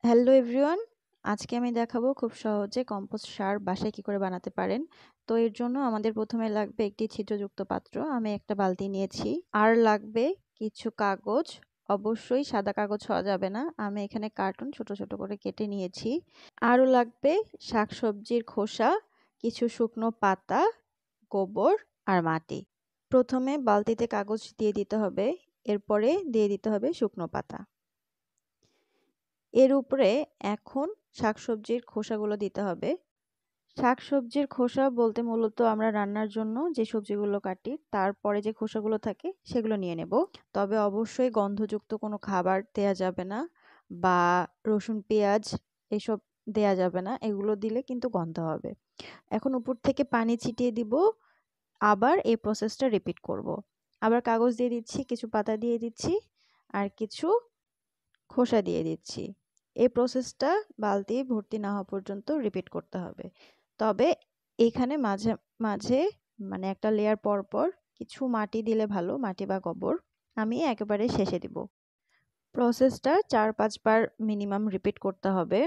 Hello everyone, আজকে আমি দেখাবো খুব সহজে কম্পোস্ট সার বাসায় কি করে বানাতে পারেন। তো এর জন্য আমাদের প্রথমে লাগবে একটি ছিদ্রযুক্ত পাত্র। আমি একটা বালতি নিয়েছি। আর লাগবে কিছু কাগজ, অবশ্যই সাদা কাগজ হওয়া যাবে না। আমি এখানে কার্টুন ছোট ছোট করে কেটে নিয়েছি। আরও লাগবে শাকসবজির খোসা, কিছু শুকনো পাতা, গোবর আর মাটি। প্রথমে বালতিতে কাগজ দিয়ে দিতে হবে, এরপরে দিয়ে দিতে হবে শুকনো পাতা। এর উপরে এখন শাকসবজির খোসাগুলো দিতে হবে। শাকসবজির খোসা বলতে মূলত আমরা রান্নার জন্য যে সবজিগুলো কাটি তারপরে যে খোসাগুলো থাকে সেগুলো নিয়ে নেব। তবে অবশ্যই গন্ধযুক্ত কোনো খাবার দেয়া যাবে না, বা রসুন পেঁয়াজ এসব দেয়া যাবে না, এগুলো দিলে কিন্তু গন্ধ হবে। এখন উপর থেকে পানি ছিটিয়ে দিব, আবার এই প্রসেসটা রিপিট করব। আবার কাগজ দিয়ে দিচ্ছি, কিছু পাতা দিয়ে দিচ্ছি আর কিছু খোসা দিয়ে দিচ্ছি। এই প্রসেসটা বালতি ভর্তি না হওয়া পর্যন্ত রিপিট করতে হবে। তবে এখানে মাঝে মাঝে মানে একটা লেয়ার পর পর কিছু মাটি দিলে ভালো, মাটি বা গোবর। আমি একেবারে শেষে দিব। প্রসেসটা 4-5 বার মিনিমাম রিপিট করতে হবে।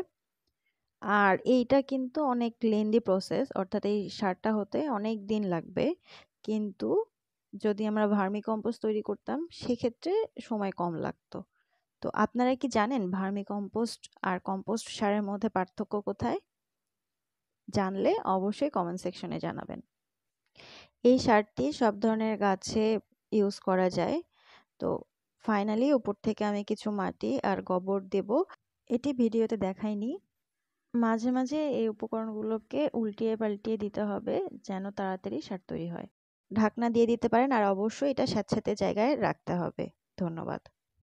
আর এইটা কিন্তু অনেক লেন্দি প্রসেস, অর্থাৎ এই সারটা হতে অনেক দিন লাগবে। কিন্তু যদি আমরা ভার্মি কম্পোস্ট তৈরি করতাম সেক্ষেত্রে সময় কম লাগতো। তো আপনারা কি জানেন ভার্মি কম্পোস্ট আর কম্পোস্ট সারের মধ্যে পার্থক্য কোথায়? জানলে অবশ্যই কমেন্ট সেকশনে জানাবেন। এই সারটি সব ধরনের গাছে ইউজ করা যায়। তো ফাইনালি উপর থেকে আমি কিছু মাটি আর গোবর দেব। এটি ভিডিওতে দেখাইনি। মাঝে মাঝে এই উপকরণগুলোকে উল্টিয়ে পাল্টিয়ে দিতে হবে যেন তাড়াতাড়ি সার তৈরি হয়। ঢাকনা দিয়ে দিতে পারেন আর অবশ্যই এটা স্যাঁতসেঁতে জায়গায় রাখতে হবে। ধন্যবাদ।